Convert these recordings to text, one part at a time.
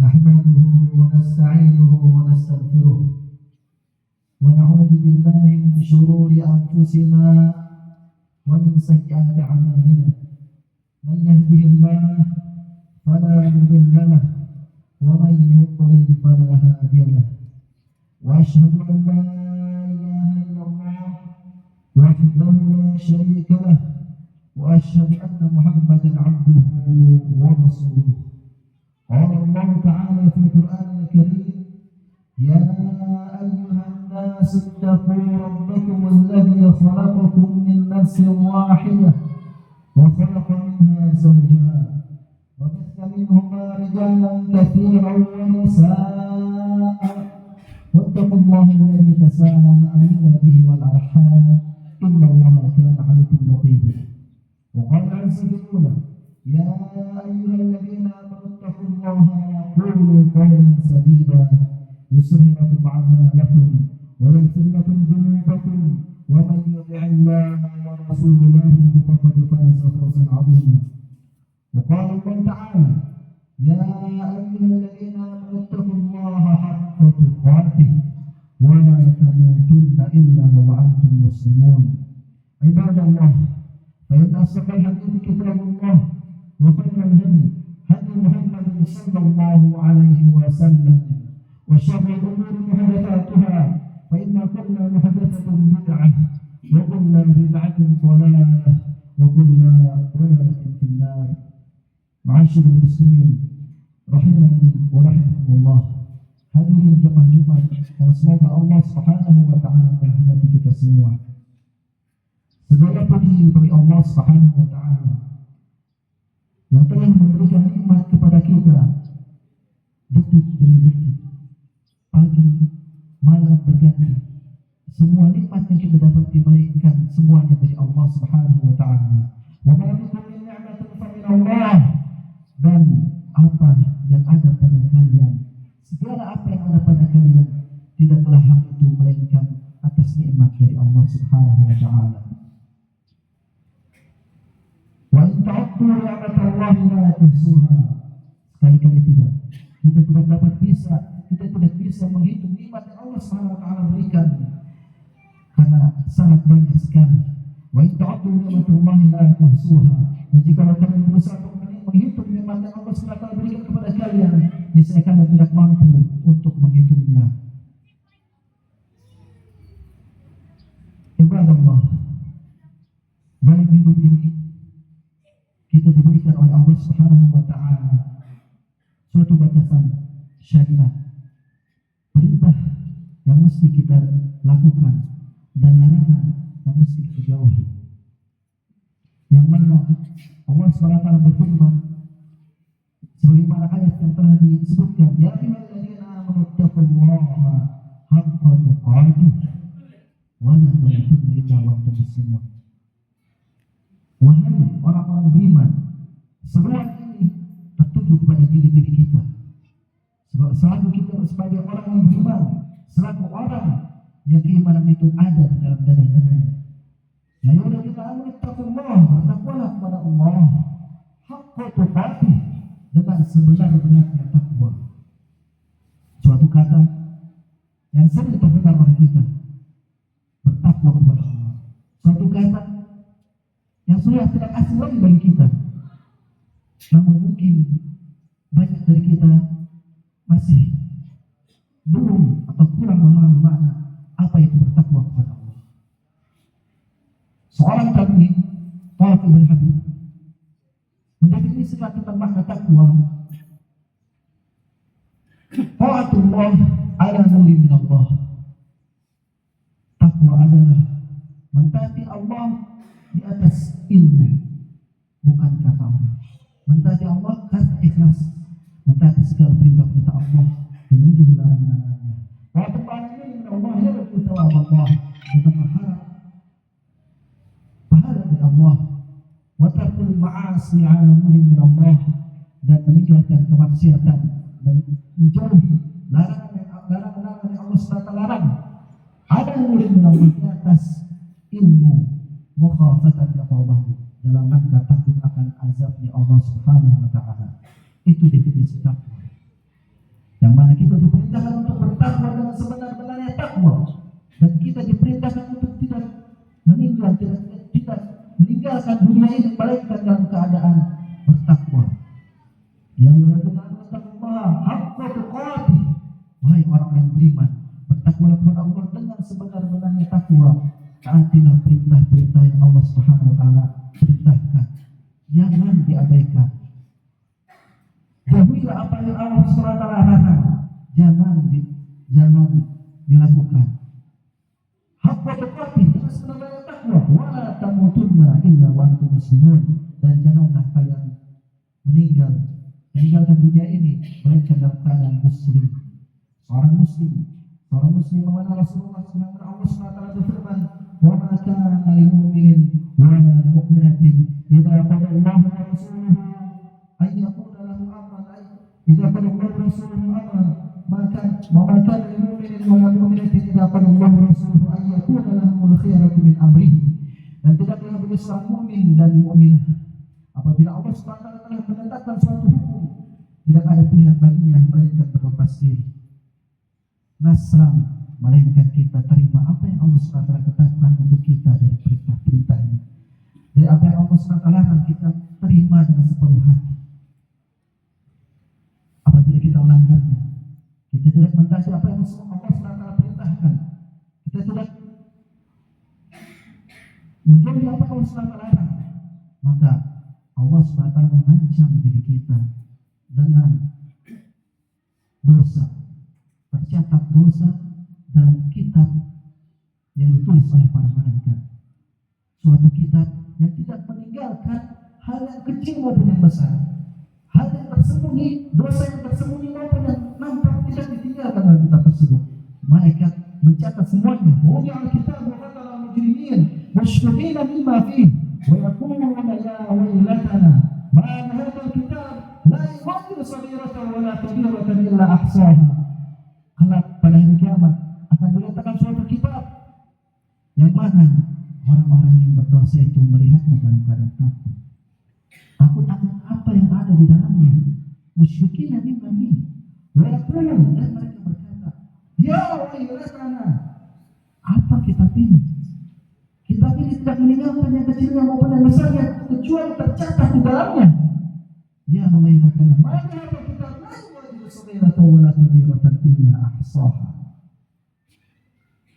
نحمده ونستعينه ونستغفره ونعوذ بالله من شرور أنفسنا ومن سيئات أعمالنا من يهده الله فلا مضل له ومن يضلل فلا هادي له وأشهد أن لا إله إلا الله وحده لا شريك له وأشهد أن محمدا عبده ورسوله. قال الله تعالى في القرآن الكريم: يا أيها الناس اتقوا ربكم الذي خلقكم من نفس واحدة وخلق منها زوجها وبث منهما رجالا كثيرا ونساء واتقوا الله الذي تساءلون به والأرحام إن الله كان عليكم رقيبا. وقال عز وجل: يا أيها الذين آمنوا اتقوا الله وقولوا قولا سديدا يصلح لكم أعمالكم ويغفر لكم ذنوبكم ومن يطع الله ورسوله فقد فاز فوزا عظيما. وقال الله تعالى: يا أيها الذين آمنوا اتقوا الله حق تقاته ولا تموتن إلا وأنتم مسلمون. عباد الله، فإن أصدق الحديث كتاب الله وخير الهدي هدي محمد صلى الله عليه وسلم وشر الأمور محدثاتها فإن كل محدثة بدعة وكل بدعة ضلالة وكل ضلالة في النار. معاشر المسلمين rahimani wa rahimakumullah. Hadirin jemaah Jumat, yang semoga Allah Subhanahu wa taala merahmati kita semua. Segala puji bagi Allah Subhanahu wa taala yang telah memberikan nikmat kepada kita detik demi detik, pagi malam berganti. Semua nikmat yang kita dapati melainkan semuanya dari Allah Subhanahu wa taala. Wa ma bikum min ni'matin fa min Allah. Dan apa yang ada pada kalian, segala apa yang ada pada kalian, tidaklah hal itu melainkan atas nikmat dari Allah Subhanahu wa taala. Wa in ta'uddu ni'matallahi la tuhsuha. Sekali-kali kita tidak dapat kita tidak bisa menghitung nikmat yang Allah Subhanahu wa taala berikan karena sangat banyak sekali. Wa in ta'uddu ni'matallahi la tuhsuha. Dan jika kalian berusaha menghitung nikmat yang Allah SWT berikan kepada kalian, niscaya kalian tidak mampu untuk menghitungnya. Ibadah Allah, dalam hidup ini kita diberikan oleh Allah Subhanahu wa taala suatu batasan syariat, perintah yang mesti kita lakukan dan larangan yang mesti kita jauhi. Yang mana Allah SWT berfirman sebagaimana ayat yang telah disebutkan: Ya ayyuhalladzina amanu taqullaha haqqa tuqatih wa la tamutunna illa wa antum muslimun. Wahai orang-orang beriman, seruan ini tertuju kepada diri-diri kita. Selaku kita sebagai orang yang beriman, selaku orang yang keimanan itu ada di dalam dada-dadanya. Ya ayyuhalladzina amanu taqullaha, bertakwalah kepada Allah haqqa tuqatih, dengan sebenar-benarnya takwa. Suatu kata yang sering terdengar oleh kita, bertakwa kepada Allah. Suatu kata yang sudah tidak asing lagi bagi kita. Namun mungkin banyak dari kita masih belum atau kurang memahami makna apa itu bertakwa kepada Allah. Seorang tabi'in, Tariq bin Habib, mendefinisikan tentang makna takwa: ta'atullah ala nurin min Allah. Takwa adalah mentaati Allah di atas ilmu, bukan kata Allah. Mentaati Allah karena ikhlas, mentaati segala perintah-perintah Allah dan menjauhi larangan-larangannya. Ta'atullah ala nurin min Allah yarju thawab Allah, dengan berharap pahala dari Allah. Wa tarkul ma'asi 'ala nurin min Allah, dan meninggalkan kemaksiatan, menjauhi larangan-larangan yang Allah SWT larang. 'Ala nurin min Allah, di atas ilmu, mukhafatan liqabahu, dalam rangka takut akan azabnya Allah Subhanahu wa taala. Itu definisi takwa. Yang mana kita diperintahkan untuk bertakwa dengan sebenar-benarnya takwa, dan kita diperintahkan untuk tidak meninggalkan dunia ini melainkan dalam keadaan bertakwa. Ya ayyuhalladzina amanu taqullaha haqqa tuqatih. Wahai orang yang beriman, bertakwalah kepada Allah dengan sebenar-benarnya takwa. Taatilah perintah-perintah yang Allah Subhanahu wa taala perintahkan. Jangan diabaikan. Jauhilah apa yang Allah Subhanahu wa taala larang. Jangan dilakukan. Haqqa tuqatih, dengan sebenar-benarnya takwa. Wala tamutunna illa wa antum muslimun. Dan janganlah kalian meninggalkan dunia ini melainkan dalam keadaan muslim. Seorang muslim yang mana Rasulullah SAW berfirman, wa ma kana lil mu'minin wa la mu'minatin idza qada Allahu wa rasuluhu ay yaqula lahu amran idza qada Allahu wa rasuluhu amran maka lil mu'minin wa la mu'minatin idza qada Allahu wa rasuluhu ay yaqula lahumul khiyaratu min amrihi. Dan tidaklah bagi seorang mukmin dan mukminah apabila Allah SWT telah menetapkan suatu hukum, tidak ada pilihan baginya melainkan berlepas diri. Nasram, melainkan kita terima apa yang Allah SWT tetapkan untuk kita dari perintah-perintahnya. Dari apa yang Allah SWT larang, kita terima dengan sepenuh hati. Apabila kita melanggarnya, kita tidak mentaati apa yang Allah SWT perintahkan, kita tidak menjauhi apa yang Allah SWT larang, maka Allah SWT mengancam diri kita dengan dosa. Tercatat dosa dalam kitab yang ditulis oleh para malaikat. Suatu kitab yang tidak meninggalkan hal yang kecil maupun yang besar. Hal yang tersembunyi, dosa yang tersembunyi maupun yang nampak tidak ditinggalkan dalam kitab tersebut. Malaikat mencatat semuanya. Wudi'al kitabu fatara al-mujrimin mushfiqina mimma fihi wa yaquluna ya waylatana ma hadha al-kitab la yughadiru saghiratan wa la kabiratan illa ahsaha. Kelak pada hari kiamat akan diletakkan suatu kitab yang mana orang-orang yang berdosa itu melihatnya dalam keadaan takut akan apa yang ada di dalamnya. Musyrikin mimma fihi wa yaqulun, dan mereka berkata, ya waylatana, apa kitab ini? Kitab ini tidak meninggalkan yang kecilnya maupun yang besarnya kecuali tercatat di dalamnya. Ya waylatana, mana apa kitab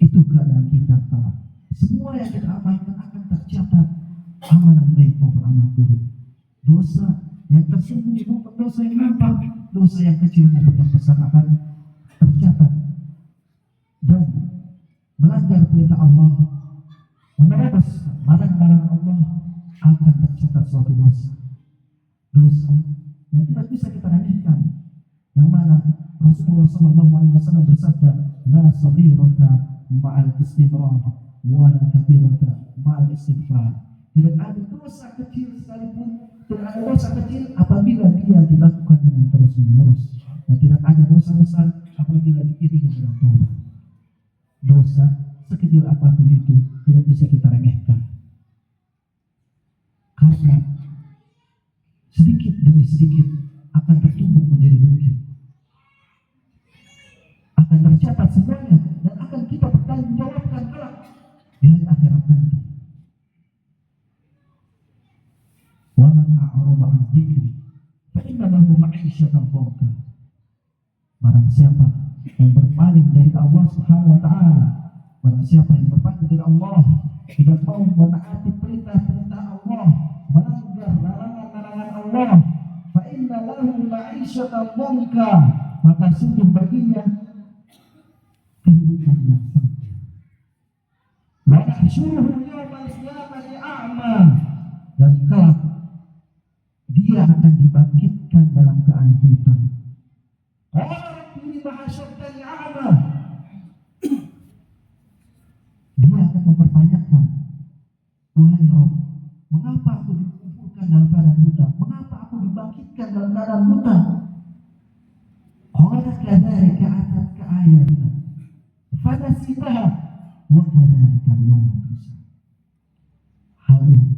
itu keadaan kita kelak. Semua yang kita amalkan akan tercatat, amalan baik maupun amalan buruk. Dosa yang tersembunyi maupun dosa yang nampak, dosa yang kecil maupun yang besar akan tercatat. Dan melanggar perintah Allah, menerobos larangan Allah, akan tercatat suatu dosa. Dosa yang tidak bisa kita remehkan. Yang mana Rasulullah SAW bersabda, la saghirata ma'al istimrar wa la kabirata ma'al istighfar. Tidak ada dosa kecil sekalipun, tidak ada dosa kecil apabila dia dilakukan dengan terus-menerus, dan tidak ada dosa besar apabila diiringi dengan taubat. Dosa sekecil apapun itu tidak bisa kita remehkan, karena sedikit demi sedikit akan tertumbuk menjadi bukit, akan tercatat semuanya, dan akan kita pertanggungjawabkan kelak di hari akhirat nanti. Wa man a'rada 'an dzikri fa inna lahu ma'isyatan dhanka. Barang siapa yang berpaling dari Allah Subhanahu wa taala, barang siapa yang berpaling dari Allah, tidak mau menaati perintah-perintah Allah, melanggar larangan-larangan Allah, fa inna lahu ma'isyatan dhanka, maka sungguh baginya kehidupan yang sempit. Wa nahsyuruhu yawmal qiyamati a'ma, dan kelak dia akan dibangkitkan dalam keadaan buta. Qala rabbi lima hasyartani a'ma, dia akan mempertanyakan, wahai Rabb, mengapa aku dikumpulkan dalam keadaan buta? Mengapa aku dibangkitkan dalam keadaan buta? Qala kadzalika atatka ayatuna fanasitaha wa kadzalika al-yawma tunsa. Hal itu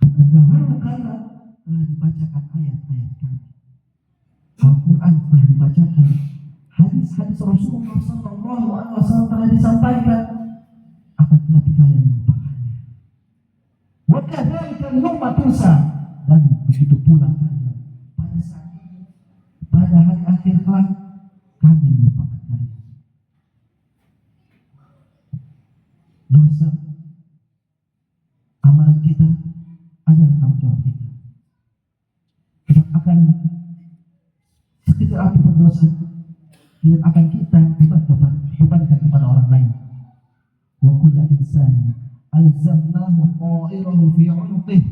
karena dahulu kala telah dibacakan ayat-ayat kami, Al-Quran telah dibacakan, hadis-hadis Rasulullah Sallallahu Alaihi Wasallam telah disampaikan, akan tetapi kalian melupakannya. Wa kadzalika al-yawma tunsa, dan begitu pula kalian pada saat ini, pada hari akhir kelak, kami melupakan kalian. Dosa, amalan kita adalah tanggung jawab kita. Tidak akan sekecil apapun dosa, tidak akan kita bebankan kepada orang lain. Wa kullu insani alzamnahu ta'irahu fi 'unuqih,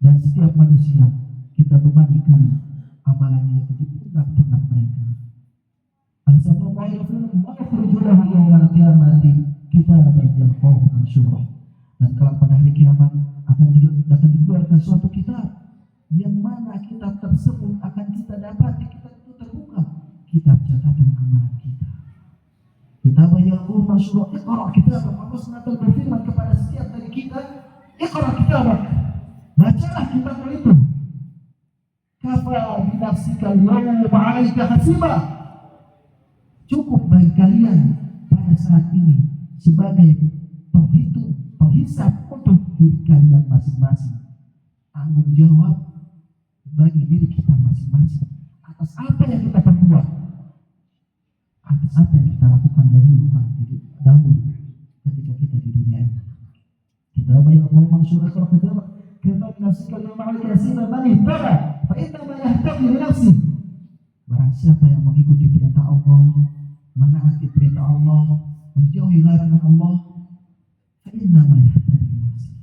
dan setiap manusia kita bebankan amalannya itu di pundak-pundak mereka. Alzamnahu ta'irahu fi 'unuqih wa yakhruju lahu yawmal qiyamati kitaban yalqahu mansyura, dan kelak pada hari kiamat akan dikeluarkan suatu kitab yang mana kitab tersebut akan kita dapati, kitab itu terbuka, kitab catatan amalan kita. Kitab yalqahu mansyura, iqra kitabak. Allah SWT berfirman kepada setiap dari kita, iqra kitabak, bacalah kitabmu itu. Kafa bi nafsika al-yawma 'alaika hasiba, cukup bagi kalian pada saat ini sebagai penghisap untuk diri kalian masing-masing. Tanggung jawab bagi diri kita masing-masing atas apa yang kita perbuat, atas apa yang kita lakukan dahulu ketika kita di dunia ini. Kita bayar ngomong surah kerja kita menafsirkan yang ma'al kasih man ihtada fa inna ma yahtadi li nafsi. Barang siapa yang mengikuti perintah Allah, menaati perintah Allah, menjauhi larangan Allah, fa inna ma yahtadi li nafsi,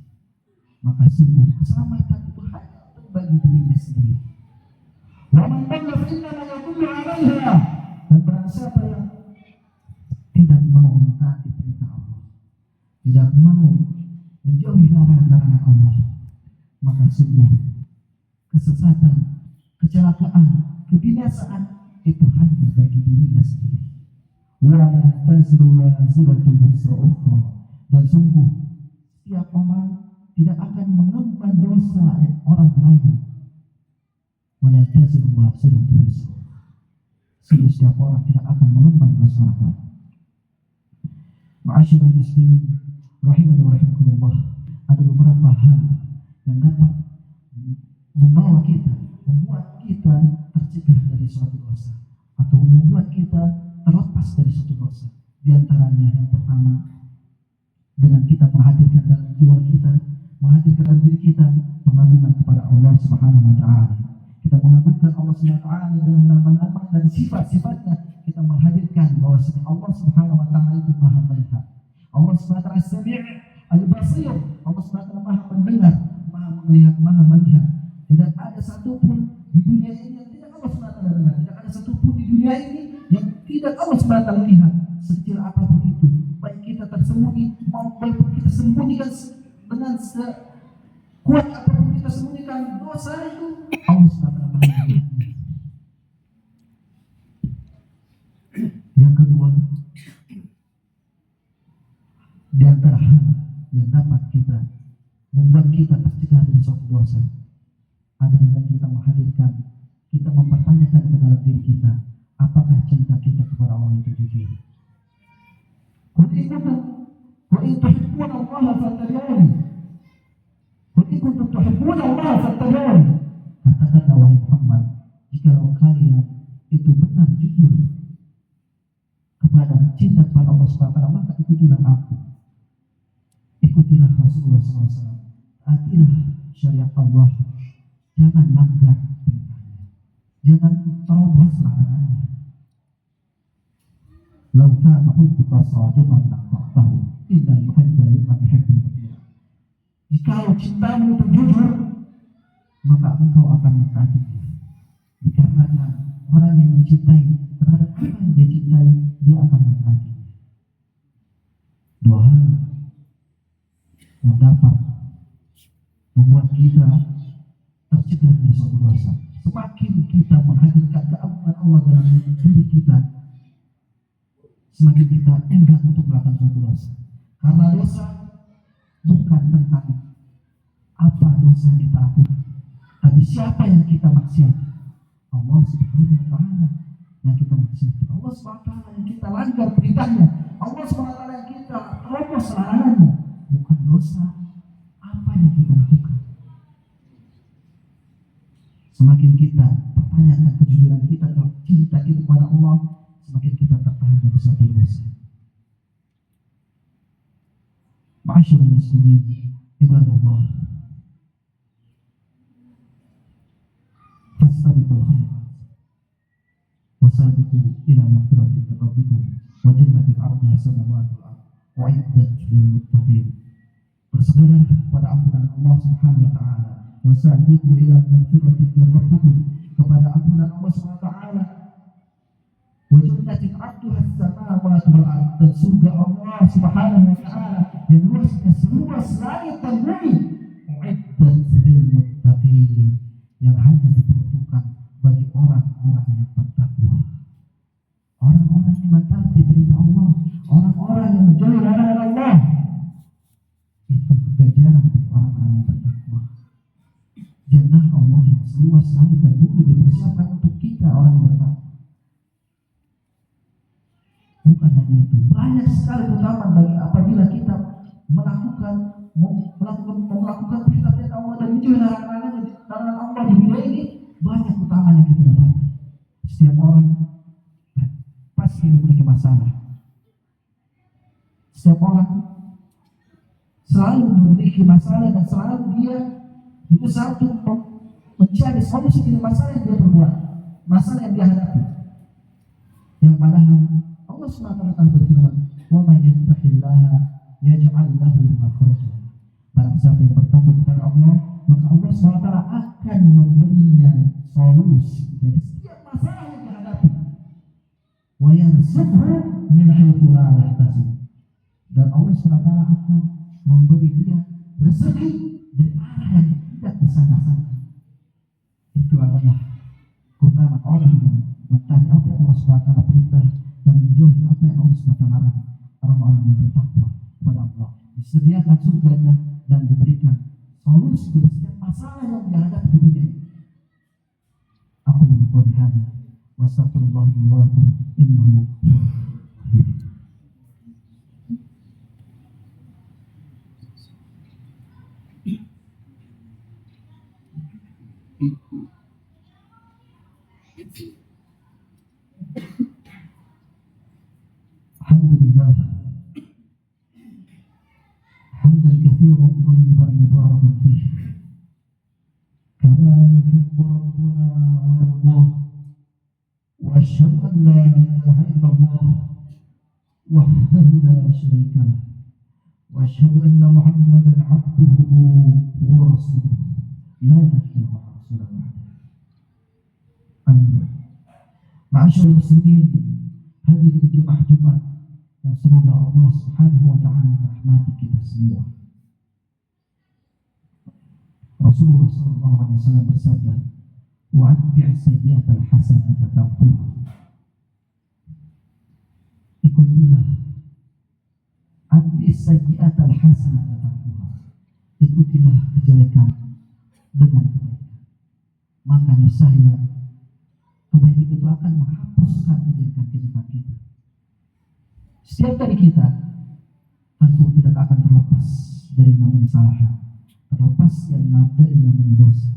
maka sungguh keselamatan itu hanya bagi dirinya sendiri. Wa man dhalla fa inna ma yadullu 'alaiha, dan barang siapa yang tidak mau mentaati perintah Allah, tidak mau menjauhi larangan Allah, maka sungguh kesesatan, kecelakaan, kebinasaan itu hanya bagi dirinya sendiri. Wa la tazru waziratun wizra ukhra, dan sungguh setiap orang tidak akan mengemban dosa orang lain. Wa la tazru waziratun wizra ukhra, sungguh setiap orang tidak akan mengemban dosa orang lain. Ma'asyiral muslimin rahimani wa rahimakumullah, ada beberapa hal yang dapat membuat kita tercegah dari suatu dosa atau membuat kita terlepas dari suatu dosa. Di antaranya yang pertama, dengan kita menghadirkan dalam jiwa kita, menghadirkan dalam diri kita pengagungan kepada Allah Subhanahu wa taala. Kita mengagungkan Allah Subhanahu wa taala dengan nama-nama dan sifat-sifatnya. Kita menghadirkan bahwasanya Allah Subhanahu wa taala itu Maha melihat. Allah Subhanahu wa taala As-Sami' Al-Basir. Allah Subhanahu wa taala Maha mendengar, Maha melihat, Maha melihat. Tidak ada satupun di dunia ini yang tidak Allah Subhanahu wa taala dengar. Tidak ada satupun di dunia ini yang tidak Allah Subhanahu wa taala lihat. Sekecil apapun itu, baik kita tersembunyi maupun kita sembunyikan dengan sekuat apapun kita sembunyikan dosa itu, Allah Subhanahu wa taala melihat. Yang kedua, di antara hal yang dapat kita membuat kita tercegah dari suatu dosa adalah dengan kita menghadirkan, kita mempertanyakan ke dalam diri kita, apakah cinta kita kepada Allah itu jujur. Qul in tuhibbuna Allah fattabi'uni. Qul in kuntum tuhibbuna Allah fattabi'uni. Katakanlah wahai Muhammad, jika kalian itu benar jujur kepada cinta kepada Allah SWT, maka ikutilah aku, ikutilah Rasulullah SAW, taatilah syariat Allah, jangan langgar perintahnya, jangan terobos larangannya. Lau kana hubbuka shadiqan la'ata'tahu innal muhibba liman yuhibbul mutia. Jikalau cintamu itu jujur, maka engkau akan mentaatinya. Dikarenakan orang yang mencintai terhadap apa yang dia cintai, dia akan mentaatinya. Dua hal yang dapat membuat kita tercegah dari suatu dosa. Semakin kita menghadirkan keagungan Allah dalam diri kita, semakin kita enggan untuk melakukan suatu dosa. Karena dosa bukan tentang apa dosa yang kita lakukan, tapi siapa yang kita maksiat. Allah Subhanahu wa taala yang kita maksiati, Allah SWT yang kita langgar perintahnya, Allah SWT yang kita terobos larangannya, bukan dosa apa yang kita lakukan. Semakin kita pertanyakan kejujuran kita, cinta kita kepada Allah, semakin kita tertahan dari suatu dosa. Ma'asyiral muslimin, ibadallah, fastabiqul khairat wasabiqu ila maghfiratin min rabbikum wa jannatin 'arduha as-samawati wal ardh u'iddat lil muttaqin. Bersegera pada ampunan Allah Subhanahu wa taala, wasabiqu ila maghfiratin min rabbikum, kepada ampunan Allah Subhanahu wa taala, wa jannatin 'arduha as-samawati wal ardh, dan surga Allah Subhanahu wa taala yang luasnya seluas langit dan bumi, u'iddat lil muttaqin, yang hanya diperuntukkan bagi orang-orang yang bertakwa, orang-orang yang mentaati perintah Allah, orang-orang yang menjauhi larangan Allah. Itu pekerjaan bagi orang-orang yang bertakwa. Jannah Allah yang seluas langit dan bumi dipersiapkan untuk kita orang yang bertakwa. Bukan hanya itu, banyak sekali keutamaan bagi apabila kita melakukan perintah-perintah Allah dan menjauhi larangan Allah di dunia ini. Banyak keutamaan yang kita dapat. Setiap orang pasti memiliki masalah. Setiap orang selalu memiliki masalah dan selalu dia berusaha untuk mencari solusi dari masalah yang dia perbuat, masalah yang dia hadapi. Yang padahal Allah SWT berfirman, "Wa may yattaqillaha yaj'al lahu makhraja." Barang siapa yang bertakwa kepada Allah, maka Allah SWT akan memberinya solusi dari setiap masalah yang dihadapi. Wa yarzuqhu min haitsu la yahtasib. Dan Allah SWT akan memberi dia rezeki dari arah yang tidak disangka-sangka. Itu adalah keutamaan orang yang mentaati apa yang Allah SWT perintah dan menjauhi apa yang Allah SWT larang. Orang-orang yang bertakwa kepada Allah disediakan surganya dan diberikan solusi dari setiap masalah yang dihadapi di dunia ini. Aku qouli hadza wa astaghfirullah li wa lakum innahu alhamdulillah hamdan katsiran thayyiban mubarakan fihi kama yuhibbu rabbuna wa yardah, wa asyhadu an la ilaha illallah wahdahu la syarika lah, wa asyhadu anna Muhammadan 'abduhu wa rasuluh la nabiyya ba'dahu. Amin. Ma'asyiral muslimin, hadirin jemaah Jumat yang semoga Allah Subhanahu wa taala merahmati kita semua. Rasulullah SAW bersabda, "Wa atbi' sayyi'atal hasanata tamhuha." Ikutilah atbi' sayyi'atal hasanata tamhuha. Ikutilah kejelekan dengan kebaikan. Maka niscaya kebaikan itu akan menghapuskan kejelekan-kejelekan kita. Setiap dari kita tentu tidak akan terlepas dari namanya kesalahan, terlepas dari namanya dosa.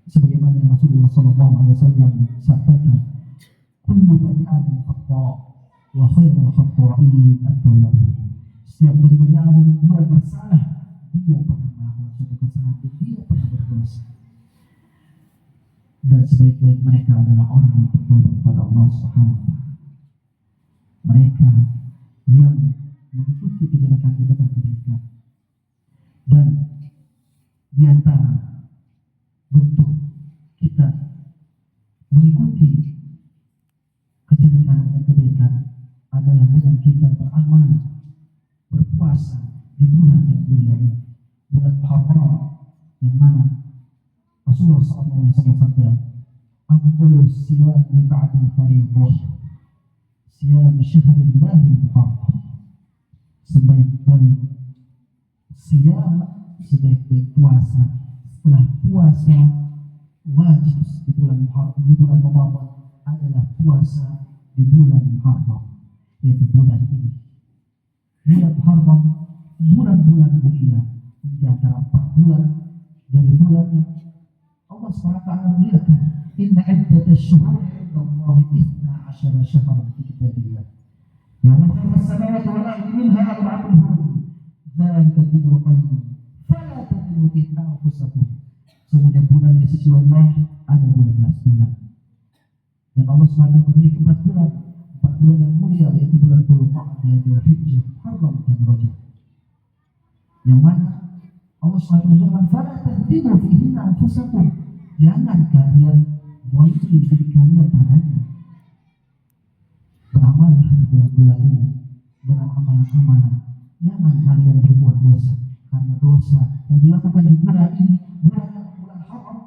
Sebagaimana yang Rasulullah SAW sabdakan, "Kullu bani Adam khata' wa khairul khata'in at-tawwabun." Setiap dari bani Adam dia bersalah, dia pernah melakukan suatu kesalahan, dia pernah berdosa. Dan sebaik-baik mereka adalah orang yang bertobat kepada Allah Subhanahu wa taala. Mereka yang mengikuti kejelekan dengan kebaikan. Dan di antara bentuk kita mengikuti kejelekan dan kebaikan adalah dengan kita beramal, berpuasa di bulan yang mulia ini, bulan Muharram, yang mana Rasulullah SAW bersabda, "Afdalu siyami ba'da al-fariidhah siyam syahrillahi al-muharram." Sebaik-baik siyam, sebaik-baik puasa setelah puasa wajib di bulan Muharram, di bulan Ramadan, adalah puasa di bulan Muharram, yaitu bulan ini. Bulan Muharram, bulan-bulan mulia, di antara 4 bulan dari bulan yang Allah SWT muliakan. Inna iddatash shuhuri 'inda Allahi 12 syahran fi kitabillah. Yawma khalaqas samawati wal ardi minha arba'atun hurum. Dzalika ad-dinul qayyim. Fala tadhlimu fi anfusakum. Semuanya bulan di sisi Allah ada 12 bulan. Dan Allah SWT memiliki 4 bulan. 4 bulan yang mulia, yaitu bulan Dzulqa'dah, Dzulhijjah, Muharram dan Rajab. Yang mana Allah SWT berfirman, "Fala tadhlimu fihi anfusakum." Jangan kalian boleh diri kalian padanya. Beramallah di bulan-bulan ini dengan amalan-amalan. Jangan kalian berbuat dosa, karena dosa yang dilakukan di bulan ini, bulan haram,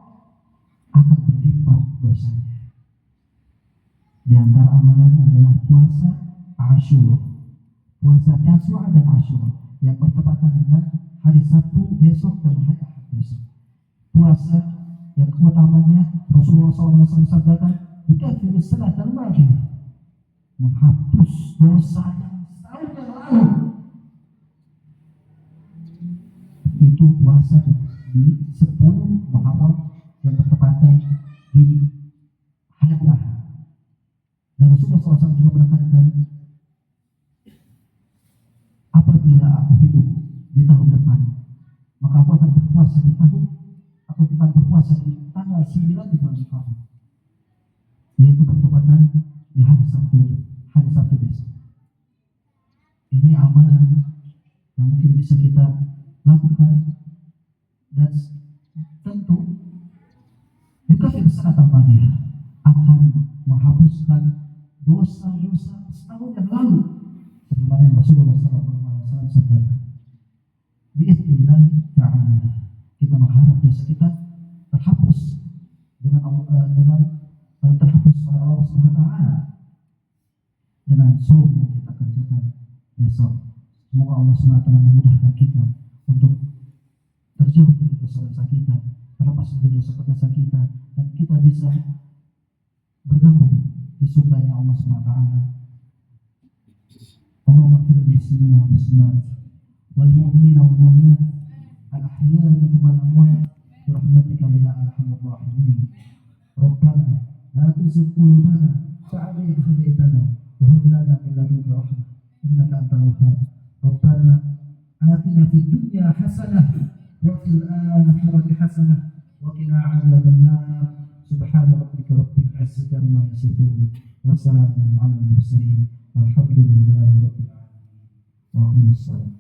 akan berlipat dosanya. Di antara amalan adalah puasa Asyura, puasa Tasu'a dan Asyura yang bertepatan dengan hari Sabtu besok dan hari Ahad besok. Puasa yang keutamanya Rasulullah SAW sabdakan, "Yukaffiru as-sanata al-madiyah," menghapus dosa yang setahun yang lalu. Itu puasa di 10 Muharram yang bertepatan di hari Ahad. Dan Rasulullah SAW juga menekankan, apabila aku hidup di tahun depan, maka aku akan berpuasa di tahun, atau bukan berpuasa di tanggal 9 di bulan Muharram, yaitu bertepatan di hari Sabtu besok. Ini amalan yang mungkin bisa kita lakukan, dan tentu juga sangat al-madiyah akan menghapuskan dosa-dosa setahun yang lalu, sebagaimana Rasulullah SAW sabdakan. Bi'idznillah ta'ala, kita mengharap dosa kita terhapus terhapus oleh Allah SWT dengan saum yang kita kerjakan besok. Semoga Allah SWT memudahkan kita untuk terjauh dari dosa-dosa kita, terlepas dari dosa-dosa kita, dan kita bisa bergabung di surganya Allah SWT. Allahumma ighfir lil muslimina wal muslimat wal mu'minina wal mu'minat al-ahya'i minhum wal amwat bi rahmatika ya arhamar rahimin. Rabbana la tuzigh qulubana ba'da idh hadaytana wa hab lana min ladunka rahmah innaka antal wahhab. Rabbana atina fid dunya hasanah wa fil akhirati hasanah wa qina 'adzaban nar. Subhana rabbika rabbil 'izzati 'amma yasifun wa salamun 'alal mursalin walhamdulillahi rabbil alamin. Wa aqimus salat.